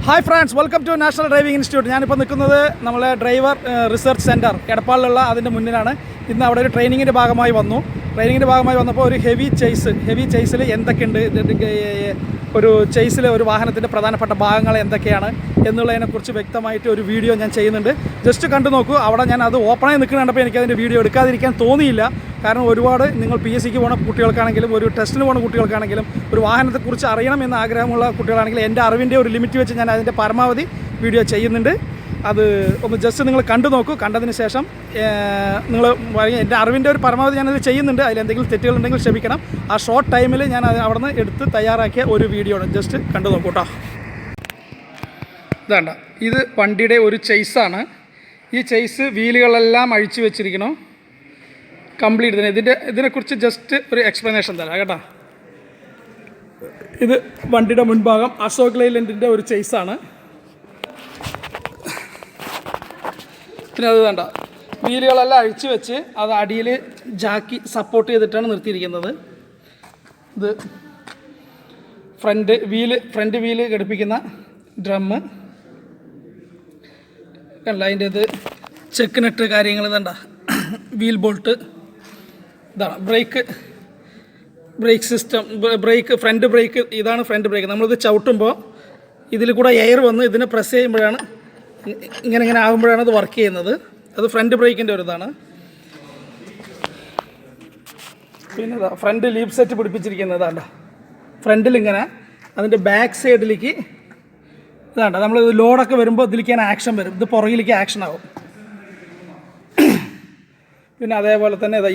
Hi friends, welcome to national driving institute. ഞാനിപ്പോൾ നിൽക്കുന്നത് നമ്മളെ ഡ്രൈവർ റിസർച്ച് സെൻറ്റർ എടപ്പാളിലുള്ള അതിൻ്റെ മുന്നിലാണ്. ഇന്ന് അവിടെ ഒരു ട്രെയിനിങ്ങിൻ്റെ ഭാഗമായി വന്നപ്പോൾ ഒരു ഹെവി ചേസിൽ എന്തൊക്കെയുണ്ട്, ഒരു ചേസിൽ ഒരു വാഹനത്തിൻ്റെ പ്രധാനപ്പെട്ട ഭാഗങ്ങൾ എന്തൊക്കെയാണ് എന്നുള്ളതിനെക്കുറിച്ച് വ്യക്തമായിട്ട് ഒരു വീഡിയോ ഞാൻ ചെയ്യുന്നുണ്ട്. ജസ്റ്റ് കണ്ടു നോക്കൂ. അവിടെ ഞാൻ അത് ഓപ്പണായി നിൽക്കുന്ന കണ്ടപ്പോൾ എനിക്കതിൻ്റെ വീഡിയോ എടുക്കാതിരിക്കാൻ തോന്നിയില്ല. കാരണം ഒരുപാട് നിങ്ങൾ PSCക്ക് പോകുന്ന കുട്ടികൾക്കാണെങ്കിലും ഒരു ടെസ്റ്റിന് പോകുന്ന കുട്ടികൾക്കാണെങ്കിലും ഒരു വാഹനത്തെക്കുറിച്ച് അറിയണം എന്ന ആഗ്രഹമുള്ള കുട്ടികളാണെങ്കിലും എൻ്റെ അറിവിൻ്റെ ഒരു ലിമിറ്റ് വെച്ച് ഞാൻ അതിൻ്റെ പരമാവധി വീഡിയോ ചെയ്യുന്നുണ്ട്. അത് ഒന്ന് ജസ്റ്റ് നിങ്ങൾ കണ്ടു നോക്കൂ. കണ്ടതിന് ശേഷം നിങ്ങൾ എൻ്റെ അറിവിൻ്റെ ഒരു പരമാവധി ഞാനത് ചെയ്യുന്നുണ്ട്. അതിലെന്തെങ്കിലും തെറ്റുകളുണ്ടെങ്കിൽ ക്ഷമിക്കണം. ആ ഷോർട്ട് ടൈമിൽ ഞാൻ അവിടെ നിന്ന് എടുത്ത് തയ്യാറാക്കിയ ഒരു വീഡിയോ ആണ്. ജസ്റ്റ് കണ്ടു നോക്കൂ കേട്ടോ. ഇതാണ്ട, ഇത് വണ്ടിയുടെ ഒരു ചേസാണ്. ഈ ചേസ് വീലുകളെല്ലാം അഴിച്ചു വെച്ചിരിക്കണം കംപ്ലീറ്റ്. ഇതിനെക്കുറിച്ച് ജസ്റ്റ് ഒരു എക്സ്പ്ലനേഷൻ തരാം കേട്ടോ. ഇത് വണ്ടിയുടെ മുൻഭാഗം അശോക് ലൈലൻഡിൻ്റെ ഒരു ചേസാണ്. പിന്നെ അത് വേണ്ട, വീലുകളെല്ലാം അഴിച്ചു വെച്ച് അത് അടിയിൽ ജാക്കി സപ്പോർട്ട് ചെയ്തിട്ടാണ് നിർത്തിയിരിക്കുന്നത്. ഇത് ഫ്രണ്ട് വീല് ഘടിപ്പിക്കുന്ന ഡ്രമ്മ് കണ്ട. അതിൻ്റെ ഇത് ചെക്ക് നെറ്റ് കാര്യങ്ങൾ ഇതണ്ട, വീൽ ബോൾട്ട്. ഇതാണ് ബ്രേക്ക് സിസ്റ്റം. ഫ്രണ്ട് ബ്രേക്ക് ഇതാണ് ഫ്രണ്ട് ബ്രേക്ക്. നമ്മളിത് ചവിട്ടുമ്പോൾ ഇതിൽ കൂടെ എയർ വന്ന് ഇതിനെ പ്രസ് ചെയ്യുമ്പോഴാണ് ഇങ്ങനെ ആകുമ്പോഴാണ് അത് വർക്ക് ചെയ്യുന്നത്. അത് ഫ്രണ്ട് ബ്രേക്കിൻ്റെ ഒരു ഇതാണ്. പിന്നെ ഇതാ ഫ്രണ്ട് ലീപ് സെറ്റ് പിടിപ്പിച്ചിരിക്കുന്നതാണ്ട. ഫ്രണ്ടിലിങ്ങനെ അതിൻ്റെ ബാക്ക് സൈഡിലേക്ക് ഇതാണ്ട, നമ്മൾ ലോഡൊക്കെ വരുമ്പോൾ ഇതിലേക്ക് ആക്ഷൻ വരും, ഇത് പുറകിലേക്ക് ആക്ഷൻ ആവും. പിന്നെ അതേപോലെ തന്നെ ഇതാ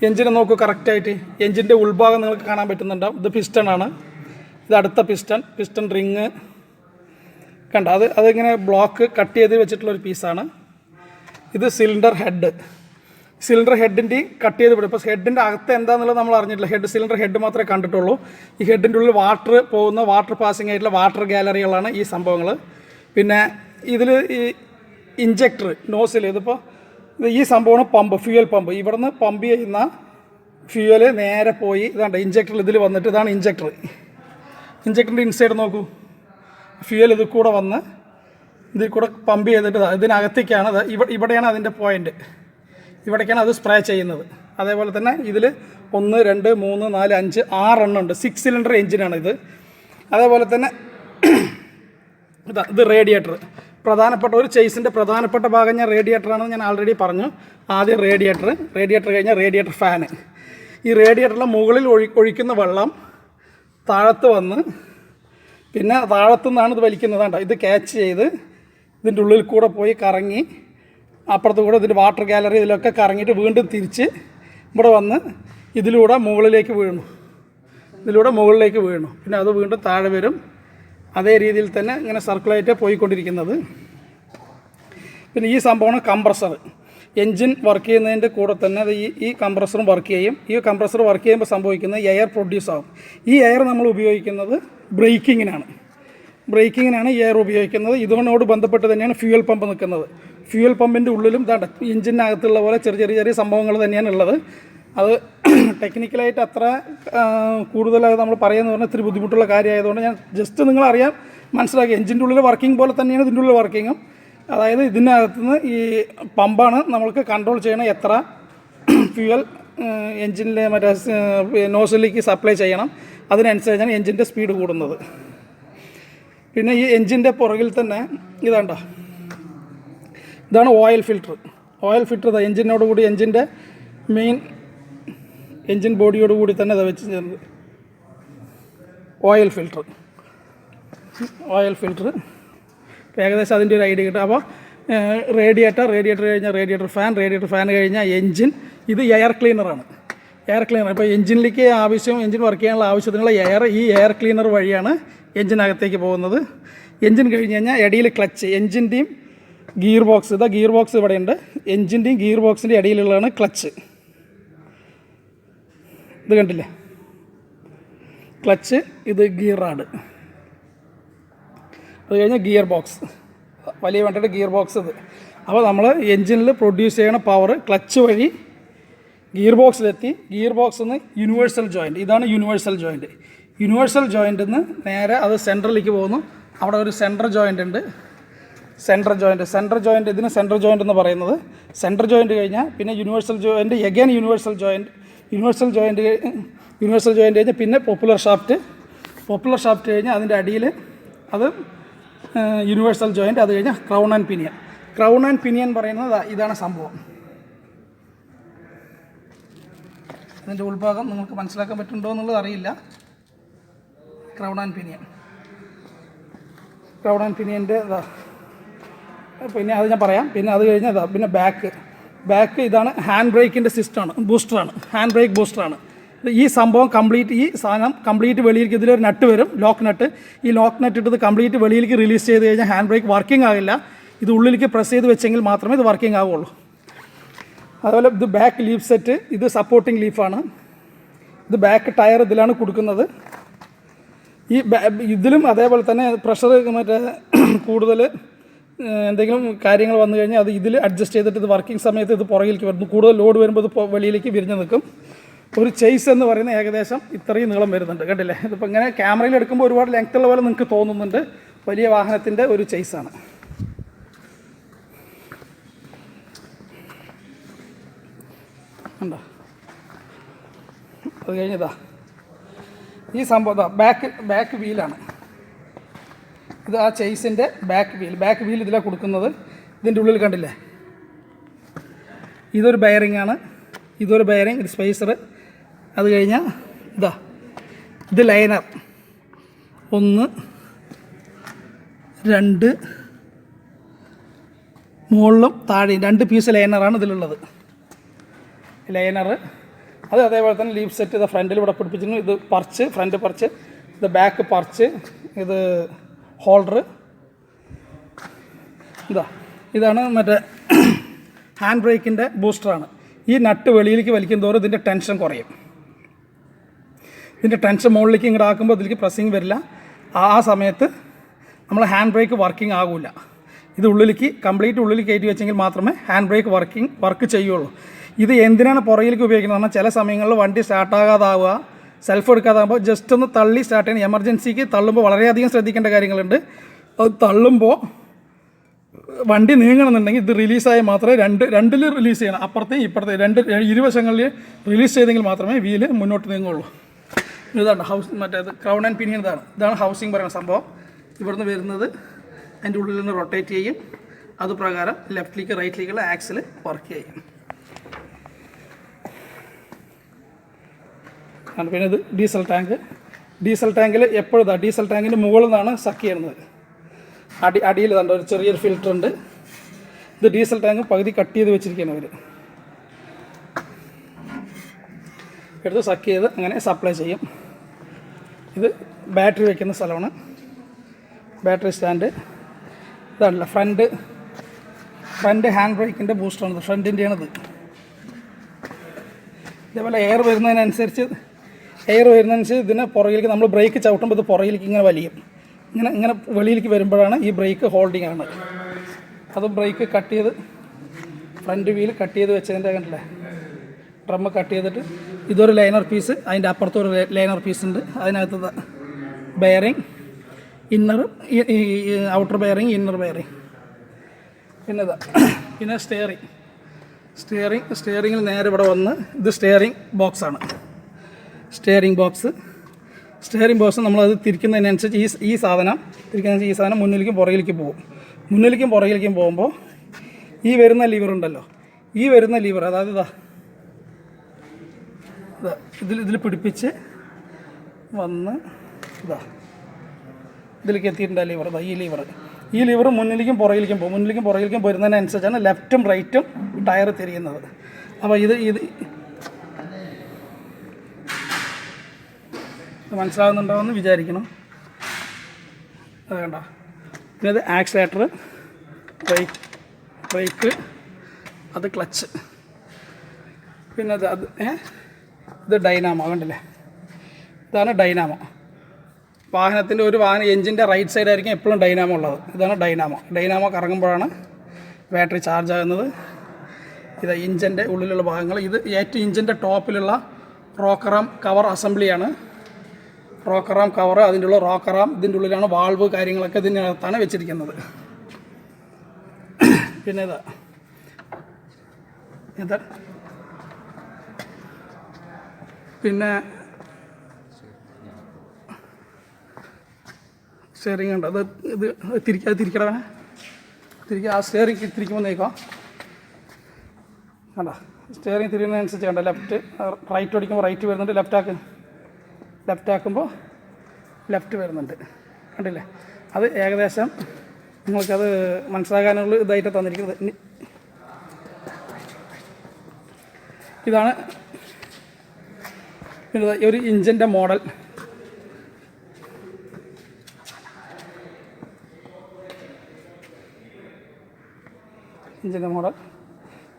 എൻജിനെ നോക്കൂ കറക്റ്റായിട്ട്. എൻജിൻ്റെ ഉൾഭാഗം നിങ്ങൾക്ക് കാണാൻ പറ്റുന്നുണ്ടാവും. ഇത് പിസ്റ്റണാണ്. ഇത് അടുത്ത പിസ്റ്റൺ റിങ് കണ്ട. അതിങ്ങനെ ബ്ലോക്ക് കട്ട് ചെയ്ത് വെച്ചിട്ടുള്ളൊരു പീസാണ്. ഇത് സിലിണ്ടർ ഹെഡിൻ്റെ കട്ട് ചെയ്ത് വിടും. ഇപ്പോൾ ഹെഡിൻ്റെ അകത്ത് എന്താണെന്നുള്ളത് നമ്മൾ അറിഞ്ഞിട്ടില്ല. സിലിണ്ടർ ഹെഡ് മാത്രമേ കണ്ടിട്ടുള്ളൂ. ഈ ഹെഡിൻ്റെ ഉള്ളിൽ വാട്ടർ പാസിംഗ് ആയിട്ടുള്ള വാട്ടർ ഗാലറികളാണ് ഈ സംഭവങ്ങൾ. പിന്നെ ഇതിൽ ഈ ഇഞ്ചക്ടർ നോസിൽ, ഇതിപ്പോൾ ഈ സംഭവമാണ് ഫ്യൂവൽ പമ്പ്. ഇവിടുന്ന് പമ്പ് ചെയ്യുന്ന ഫ്യൂവൽ നേരെ പോയി ഇതാണ്ട് ഇഞ്ചക്ടറിൽ ഇതിൽ വന്നിട്ട്, ഇതാണ് ഇഞ്ചക്ടറിൻ്റെ ഇൻസൈഡ് നോക്കൂ. ഫ്യൂവൽ ഇതിൽ കൂടെ വന്ന് ഇതിൽ കൂടെ പമ്പ് ചെയ്തിട്ട് ഇതിനകത്തേക്കാണ്. ഇവിടെയാണ് അതിൻ്റെ പോയിൻ്റ്. ഇവിടേക്കാണ് അത് സ്പ്രേ ചെയ്യുന്നത്. അതേപോലെ തന്നെ ഇതിൽ 1, 2, 3, 4, 5, 6 എണ്ണമുണ്ട്. 6 സിലിണ്ടർ എഞ്ചിനാണ് ഇത്. അതേപോലെ തന്നെ ഇത് റേഡിയേറ്റർ. ഒരു ചേസിൻ്റെ പ്രധാനപ്പെട്ട ഭാഗം റേഡിയേറ്ററാണെന്ന് ഞാൻ ആൾറെഡി പറഞ്ഞു. ആദ്യം റേഡിയേറ്റർ കഴിഞ്ഞാൽ റേഡിയേറ്റർ ഫാന്. ഈ റേഡിയേറ്ററിലെ മുകളിൽ ഒഴിക്കുന്ന വെള്ളം താഴത്ത് വന്ന് പിന്നെ താഴത്തു നിന്നാണ് ഇത് വലിക്കുന്നതാണ്ട. ഇത് ക്യാച്ച് ചെയ്ത് ഇതിൻ്റെ ഉള്ളിൽ കൂടെ പോയി കറങ്ങി അപ്പുറത്ത് കൂടെ ഇതിൻ്റെ വാട്ടർ ഗാലറി ഇതിലൊക്കെ കറങ്ങിയിട്ട് വീണ്ടും തിരിച്ച് ഇവിടെ വന്ന് ഇതിലൂടെ മുകളിലേക്ക് വീണു. പിന്നെ അത് വീണ്ടും താഴെ വരും. അതേ രീതിയിൽ തന്നെ ഇങ്ങനെ സർക്കുലായിട്ട് പോയിക്കൊണ്ടിരിക്കുന്നത്. പിന്നെ ഈ സംഭവമാണ് കംപ്രസർ. എൻജിൻ വർക്ക് ചെയ്യുന്നതിൻ്റെ കൂടെ തന്നെ ഈ കംപ്രസറും വർക്ക് ചെയ്യും. ഈ കംപ്രസർ വർക്ക് ചെയ്യുമ്പോൾ സംഭവിക്കുന്നത് എയർ പ്രൊഡ്യൂസ് ആകും. ഈ എയർ നമ്മൾ ഉപയോഗിക്കുന്നത് ബ്രേക്കിങ്ങിനാണ് ഈ എയർ ഉപയോഗിക്കുന്നത്. ഇതുകൊണ്ടോട് ബന്ധപ്പെട്ട് തന്നെയാണ് ഫ്യൂവൽ പമ്പ് നിൽക്കുന്നത്. ഫ്യൂവൽ പമ്പിൻ്റെ ഉള്ളിലും എൻജിനകത്തുള്ള പോലെ ചെറിയ സംഭവങ്ങൾ തന്നെയാണ് ഉള്ളത്. അത് ടെക്നിക്കലായിട്ട് അത്ര കൂടുതലായി നമ്മൾ പറയുന്നത് പറഞ്ഞാൽ ഇത്തിരി ബുദ്ധിമുട്ടുള്ള കാര്യമായതുകൊണ്ട് ഞാൻ ജസ്റ്റ് നിങ്ങളറിയാൻ മനസ്സിലാക്കി. എൻജിൻ്റെ ഉള്ളിൽ വർക്കിംഗ് പോലെ തന്നെയാണ് ഇതിൻ്റെ ഉള്ളിൽ വർക്കിങ്ങും. അതായത് ഇതിനകത്തുനിന്ന് ഈ പമ്പാണ് നമ്മൾക്ക് കൺട്രോൾ ചെയ്യണം എത്ര ഫ്യൂവൽ എൻജിനിലെ നോസിലേക്ക് സപ്ലൈ ചെയ്യണം. അതിനനുസരിച്ചാണ് എൻജിൻ്റെ സ്പീഡ് കൂടുന്നത്. പിന്നെ ഈ എൻജിൻ്റെ പുറകിൽ തന്നെ ഇതാണ് ഓയിൽ ഫിൽറ്റർ. എൻജിനോട് കൂടി എൻജിൻ്റെ മെയിൻ എൻജിൻ ബോഡിയോട് കൂടി തന്നെ അത് വെച്ച് ചേർന്ന് ഓയിൽ ഫിൽറ്റർ ഏകദേശം അതിൻ്റെ ഒരു ഐഡിയ കിട്ടും. അപ്പോൾ റേഡിയേറ്റർ കഴിഞ്ഞാൽ റേഡിയേറ്റർ ഫാൻ കഴിഞ്ഞാൽ എൻജിൻ. ഇത് എയർ ക്ലീനറാണ്. ഇപ്പോൾ എൻജിൻ വർക്ക് ചെയ്യാനുള്ള ആവശ്യത്തിനുള്ള ഈ എയർ ക്ലീനർ വഴിയാണ് എൻജിനകത്തേക്ക് പോകുന്നത്. എൻജിൻ കഴിഞ്ഞ് കഴിഞ്ഞാൽ ഇടയിൽ ക്ലച്ച്, എൻജിൻ്റെയും ഗിയർ ബോക്സ്. ഗിയർ ബോക്സ് ഇവിടെയുണ്ട്. എൻജിൻ്റെയും ഗിയർ ബോക്സിൻ്റെ ഇടയിലുള്ളതാണ് ക്ലച്ച്. ഇത് കണ്ടില്ലേ, ക്ലച്ച്. ഇത് ഗിയർ റാഡ്. അത് കഴിഞ്ഞാൽ ഗിയർ ബോക്സ്, വലിയ വണ്ടിയുടെ ഗിയർ ബോക്സ് ഇത്. അപ്പോൾ നമ്മൾ എൻജിനിൽ പ്രൊഡ്യൂസ് ചെയ്യണ പവർ ക്ലച്ച് വഴി ഗിയർ ബോക്സിലെത്തി. ഗിയർ ബോക്സിൽ നിന്ന് യൂണിവേഴ്സൽ ജോയിൻറ്റ്. ഇതാണ് യൂണിവേഴ്സൽ ജോയിൻറ്റ്. യൂണിവേഴ്സൽ ജോയിൻറ്റിൽ നിന്ന് നേരെ അത് സെൻട്രലിലേക്ക് പോകുന്നു. അവിടെ ഒരു സെൻറ്റർ ജോയിൻ്റ് ഉണ്ട്. സെൻറ്റർ ജോയിൻ്റ് ഇതിന് സെൻറ്റർ ജോയിൻ്റ് എന്ന് പറയുന്നത്. സെൻറ്റർ ജോയിൻ്റ് കഴിഞ്ഞാൽ പിന്നെ universal joint, again universal joint കഴിഞ്ഞാൽ പിന്നെ പോപ്പുലർ ഷാഫ്റ്റ് കഴിഞ്ഞാൽ അതിൻ്റെ അടിയിൽ അത് യൂണിവേഴ്സൽ ജോയിൻ്റ്. അത് കഴിഞ്ഞാൽ ക്രൗൺ ആൻഡ് പിനിയൻ പറയുന്നത് ഇതാണ് സംഭവം. അതിൻ്റെ ഉൾഭാഗം നിങ്ങൾക്ക് മനസ്സിലാക്കാൻ പറ്റുന്നുണ്ടോ എന്നുള്ളത് അറിയില്ല. ക്രൗൺ ആൻഡ് പിനിയൻ്റെ പിന്നെ അത് ഞാൻ പറയാം. പിന്നെ അത് കഴിഞ്ഞാൽ പിന്നെ ബാക്ക് ഇതാണ് ഹാൻഡ് ബ്രേക്കിൻ്റെ ബൂസ്റ്ററാണ്. Hand brake ബൂസ്റ്ററാണ്. ഈ സംഭവം ഈ സാധനം കംപ്ലീറ്റ് വെളിയിലേക്ക്, ഇതിലൊരു നട്ട് വരും, ലോക്ക് നട്ട്. ഈ ലോക്ക് നട്ട് ഇട്ടത് കംപ്ലീറ്റ് വെളിയിലേക്ക് റിലീസ് ചെയ്ത് കഴിഞ്ഞാൽ ഹാൻഡ് ബ്രേക്ക് വർക്കിംഗ് ആകില്ല. ഇത് ഉള്ളിലേക്ക് പ്രസ് ചെയ്ത് വെച്ചെങ്കിൽ മാത്രമേ ഇത് വർക്കിംഗ് ആവുള്ളൂ. അതുപോലെ ഇത് ബാക്ക് ലീഫ് സെറ്റ്, ഇത് സപ്പോർട്ടിംഗ് ലീഫാണ്. ഇത് ബാക്ക് ടയർ ഇതിലാണ് കൊടുക്കുന്നത്. ഇതിലും അതേപോലെ തന്നെ പ്രഷർ കൂടുതൽ എന്തെങ്കിലും കാര്യങ്ങൾ വന്നു കഴിഞ്ഞാൽ അത് ഇതിൽ അഡ്ജസ്റ്റ് ചെയ്തിട്ട് ഇത് വർക്കിംഗ് സമയത്ത് ഇത് പുറകിലേക്ക് വരുന്നു. കൂടുതൽ ലോഡ് വരുമ്പോൾ ഇത് വെളിയിലേക്ക് വിരിഞ്ഞ് നിൽക്കും. ഒരു ചേസ് എന്ന് പറയുന്നത് ഏകദേശം ഇത്രയും നീളം വരുന്നുണ്ട്. കണ്ടില്ലേ? ഇതിപ്പോൾ ഇങ്ങനെ ക്യാമറയിൽ എടുക്കുമ്പോൾ ഒരുപാട് ലെങ്ത് ഉള്ള പോലെ നിങ്ങൾക്ക് തോന്നുന്നുണ്ട്. വലിയ വാഹനത്തിൻ്റെ ഒരു ചേസാണ്. ഉണ്ടോ? അത് കഴിഞ്ഞതാ ഈ സംഭവം ബാക്ക് വീലാണ്. ഇത് ആ ചേസിൻ്റെ ബാക്ക് വീൽ ഇതിലാണ് കൊടുക്കുന്നത്. ഇതിൻ്റെ ഉള്ളിൽ കണ്ടില്ലേ? ഇതൊരു ബെയറിംഗ് ആണ്. ഇത് സ്പേസർ. അത് കഴിഞ്ഞാൽ ഇത് ലൈനർ 1 2 മുകളിലും താഴെയും 2 പീസ് ലൈനറാണ് ഇതിലുള്ളത്. അത് അതേപോലെ തന്നെ ലീഫ് സെറ്റ് ഇത് ഫ്രണ്ടിൽ ഇവിടെ പിടിപ്പിച്ചിരുന്നു. ഇത് ഫ്രണ്ട് പർച്ച്, ഇത് ബാക്ക് പർച്ച്, ഇത് ഹോൾഡർ. ഇതാണ് മറ്റേ ഹാൻഡ് ബ്രേക്കിൻ്റെ ബൂസ്റ്ററാണ്. ഈ നട്ട് വെളിയിലേക്ക് വലിക്കും തോറും ഇതിൻ്റെ ടെൻഷൻ കുറയും. ഇതിൻ്റെ ടെൻഷൻ മുകളിലേക്ക് ഇങ്ങോട്ട് ആക്കുമ്പോൾ ഇതിലേക്ക് പ്രസ്സിങ് വരില്ല. ആ സമയത്ത് നമ്മൾ ഹാൻഡ് ബ്രേക്ക് വർക്കിംഗ് ആകില്ല. ഇത് കംപ്ലീറ്റ് ഉള്ളിലേക്ക് കയറ്റി വെച്ചെങ്കിൽ മാത്രമേ ഹാൻഡ് ബ്രേക്ക് വർക്ക് ചെയ്യുള്ളൂ. ഇത് എന്തിനാണ് പുറകിലേക്ക് ഉപയോഗിക്കുന്നത് പറഞ്ഞാൽ ചില സമയങ്ങളിൽ വണ്ടി സ്റ്റാർട്ടാകാതാവുക, സെൽഫ് എടുക്കാതാകുമ്പോൾ ജസ്റ്റ് ഒന്ന് തള്ളി സ്റ്റാർട്ട് ചെയ്യണം. എമർജൻസിക്ക് തള്ളുമ്പോൾ വളരെയധികം ശ്രദ്ധിക്കേണ്ട കാര്യങ്ങളുണ്ട്. അത് തള്ളുമ്പോൾ വണ്ടി നീങ്ങണമെന്നുണ്ടെങ്കിൽ ഇത് റിലീസായാൽ മാത്രമേ രണ്ടിൽ റിലീസ് ചെയ്യണം. അപ്പുറത്തെയും ഇപ്പുറത്തെയും ഇരുവശങ്ങളിൽ റിലീസ് ചെയ്തെങ്കിൽ മാത്രമേ വീല് മുന്നോട്ട് നീങ്ങുള്ളൂ. ഇതാണ് മറ്റേത് ക്രൗൺ ആൻഡ് പിനിയൻ. ഇതാണ് ഹൗസിംഗ് പറയുന്ന സംഭവം. ഇവിടുന്ന് വരുന്നത് അതിൻ്റെ ഉള്ളിൽ നിന്ന് റൊട്ടേറ്റ് ചെയ്യും. അതുപ്രകാരം ലെഫ്റ്റിലേക്ക് റൈറ്റിലേക്കുള്ള ആക്സിൽ വർക്ക് ചെയ്യും. പിന്നെ ഇത് ഡീസൽ ടാങ്കിൽ എപ്പോഴും ഡീസൽ ടാങ്കിൻ്റെ മുകളിൽ നിന്നാണ് സക്ക് ചെയ്യുന്നത്. അടിയിൽ തന്നെ ഒരു ചെറിയൊരു ഫിൽറ്റർ ഉണ്ട്. ഇത് ഡീസൽ ടാങ്ക് പകുതി കട്ട് ചെയ്ത് വെച്ചിരിക്കുകയാണ് അവർ. എടുത്ത് സക്ക് ചെയ്ത് അങ്ങനെ സപ്ലൈ ചെയ്യും. ഇത് ബാറ്ററി വയ്ക്കുന്ന സ്ഥലമാണ്. Battery stand. ഇതാണല്ലോ ഫ്രണ്ട് ഹാൻഡ് ബ്രേക്കിൻ്റെ ബൂസ്റ്ററാണ്. ഫ്രണ്ടിൻ്റെയാണിത്. ഇതേപോലെ എയർ വരുന്നതിനനുസരിച്ച് ഇതിനെ പുറകിലേക്ക് നമ്മൾ ബ്രേക്ക് ചവിട്ടുമ്പോൾ ഇത് പുറകിലേക്ക് ഇങ്ങനെ വലിയും. ഇങ്ങനെ വെളിയിലേക്ക് വരുമ്പോഴാണ് ഈ ബ്രേക്ക് ഹോൾഡിംഗ് ആണ്. അത് ബ്രേക്ക് കട്ട് ചെയ്ത് ഫ്രണ്ട് വീൽ കട്ട് ചെയ്ത് വെച്ചതിൻ്റെ കണ്ടില്ലേ, ഡ്രമ്മ് കട്ട് ചെയ്തിട്ട് ഇതൊരു ലൈനർ പീസ്, അതിൻ്റെ അപ്പുറത്തൊരു ലൈനർ പീസ് ഉണ്ട്. അതിനകത്ത് bearing, outer bearing, inner bearing. പിന്നെ സ്റ്റിയറിങ്ങിൽ നേരെ ഇവിടെ വന്ന് ഇത് സ്റ്റിയറിംഗ് ബോക്സാണ്. സ്റ്റിയറിംഗ് ബോക്സ് നമ്മളത് തിരിക്കുന്നതിനനുസരിച്ച് ഈ സാധനം മുന്നിലേക്കും പുറകിലേക്കും പോകുമ്പോൾ ഈ വരുന്ന ലിവർ ഉണ്ടല്ലോ, അതായത് ഇതിൽ പിടിപ്പിച്ച് വന്ന് ഇതിലേക്ക് എത്തിയിട്ടുണ്ട് ഈ ലിവർ മുന്നിലേക്കും പുറകിലേക്കും വരുന്നതിനനുസരിച്ചാണ് ലെഫ്റ്റും റൈറ്റും ടയർ തിരിയുന്നത്. അപ്പോൾ ഇത് മനസ്സിലാകുന്നുണ്ടാവുമെന്ന് വിചാരിക്കണം. അത് കണ്ടോ? പിന്നെ ഇത് ആക്സിലേറ്റർ, ബ്രേക്ക്, അത് ക്ലച്ച്. പിന്നെ ഇത് ഡൈനാമോ. കണ്ടില്ലേ? ഇതാണ് ഡൈനാമോ. വാഹനത്തിൻ്റെ എഞ്ചിൻ്റെ റൈറ്റ് സൈഡായിരിക്കും എപ്പോഴും ഡൈനാമോ ഉള്ളത്. ഇതാണ് ഡൈനാമോ കറങ്ങുമ്പോഴാണ് ബാറ്ററി ചാർജ് ആകുന്നത്. ഇത് ഇഞ്ചിൻ്റെ ഉള്ളിലുള്ള ഭാഗങ്ങൾ. ഇത് ഏറ്റവും ഇഞ്ചിൻ്റെ ടോപ്പിലുള്ള റോക്കറാം കവർ അസംബ്ലിയാണ്. റോക്കറാം കവർ, അതിൻ്റെ ഉള്ള റോക്കറാം, ഇതിൻ്റെ ഉള്ളിലാണ് വാൾവ് കാര്യങ്ങളൊക്കെ ഇതിനകത്താണ് വെച്ചിരിക്കുന്നത്. പിന്നെ ഇതാ പിന്നെ സ്റ്റിയറിംഗ് ഉണ്ട്. അത് ഇത് തിരിക്കടവേ ആ സ്റ്റിയറിംഗ് തിരിക്കുമ്പോൾ നീക്കോ കണ്ട. സ്റ്റിയറിംഗ് തിരിയുന്നതനുസരിച്ച് കണ്ട, ലെഫ്റ്റ് റൈറ്റ് ഓടിക്കുമ്പോൾ റൈറ്റ് വരുന്നുണ്ട്, ലെഫ്റ്റ് ആക്കുമ്പോൾ ലെഫ്റ്റ് വരുന്നുണ്ട്, കണ്ടില്ലേ? അത് ഏകദേശം നിങ്ങൾക്കത് മനസ്സിലാക്കാനുള്ള ഇതായിട്ട് തന്നിരിക്കുന്നത്. ഇതാണ് പിന്നെ ഒരു ഇഞ്ചിൻ്റെ മോഡൽ.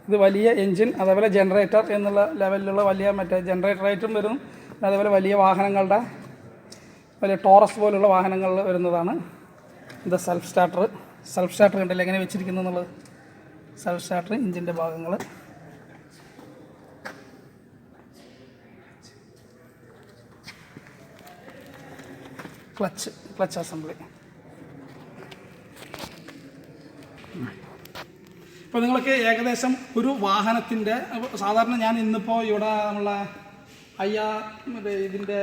ഇത് വലിയ എൻജിൻ, അതേപോലെ ജനറേറ്റർ എന്നുള്ള ലെവലിലുള്ള വലിയ മറ്റേ ജനറേറ്ററായിട്ടും വരും. അതേപോലെ വലിയ വാഹനങ്ങളുടെ വലിയ ടോറസ് പോലുള്ള വാഹനങ്ങളിൽ വരുന്നതാണ്. ഇത് സെൽഫ് സ്റ്റാർട്ടർ കണ്ടില്ല എങ്ങനെ വെച്ചിരിക്കുന്നു എന്നുള്ളത്. സെൽഫ് സ്റ്റാർട്ടർ, ഇഞ്ചിൻ്റെ ഭാഗങ്ങൾ, ക്ലച്ച് അസംബ്ലി. ഇപ്പോൾ നിങ്ങൾക്ക് ഏകദേശം ഒരു വാഹനത്തിൻ്റെ സാധാരണ ഞാൻ ഇന്നിപ്പോൾ ഇവിടെ നമ്മളെ ഇതിൻ്റെ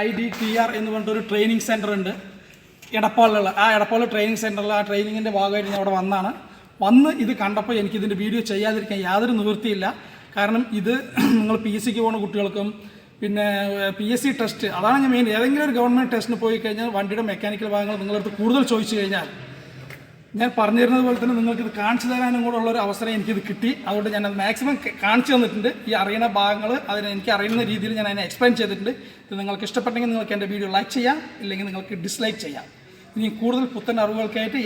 IDTR എന്ന് പറഞ്ഞിട്ടൊരു ട്രെയിനിങ് സെൻറ്റർ ഉണ്ട് എടപ്പാളിലുള്ള. ആ എടപ്പാൾ ട്രെയിനിങ് സെൻറ്ററിൽ ആ ട്രെയിനിങ്ങിൻ്റെ ഭാഗമായിട്ട് ഞാൻ അവിടെ വന്ന് ഇത് കണ്ടപ്പോൾ എനിക്കിതിൻ്റെ വീഡിയോ ചെയ്യാതിരിക്കാൻ യാതൊരു നിവൃത്തിയില്ല. കാരണം ഇത് നിങ്ങൾ PSCക്ക് പോകുന്ന കുട്ടികൾക്കും പിന്നെ PSC ടെസ്റ്റ്, അതാണ് ഞാൻ മെയിൻ. ഏതെങ്കിലും ഒരു ഗവൺമെൻറ് ടെസ്റ്റിന് പോയി കഴിഞ്ഞാൽ വണ്ടിയുടെ മെക്കാനിക്കൽ ഭാഗങ്ങൾ നിങ്ങളടുത്ത് കൂടുതൽ ചോദിച്ചു കഴിഞ്ഞാൽ ഞാൻ പറഞ്ഞു തരുന്നത് പോലെ തന്നെ നിങ്ങൾക്കിത് കാണിച്ചു തരാനും കൂടെ ഉള്ളൊരു അവസരം എനിക്കിത് കിട്ടി. അതുകൊണ്ട് ഞാനത് മാക്സിമം കാണിച്ചു തന്നിട്ടുണ്ട്. ഈ അറിയുന്ന ഭാഗങ്ങൾ എനിക്ക് അറിയുന്ന രീതിയിൽ ഞാൻ അതിനെ എക്സ്പ്ലെയിൻ ചെയ്തിട്ടുണ്ട്. ഇത് നിങ്ങൾക്ക് ഇഷ്ടപ്പെട്ടെങ്കിൽ നിങ്ങൾക്ക് എൻ്റെ വീഡിയോ ലൈക്ക് ചെയ്യാം, ഇല്ലെങ്കിൽ നിങ്ങൾക്ക് ഡിസ്ലൈക്ക് ചെയ്യാം. ഇനി കൂടുതൽ പുത്തൻ അറിവുകൾക്കായിട്ട്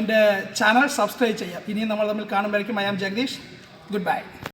എൻ്റെ ചാനൽ സബ്സ്ക്രൈബ് ചെയ്യാം. ഇനിയും നമ്മൾ തമ്മിൽ കാണുമ്പോഴേക്കും I am Jagdish. Goodbye.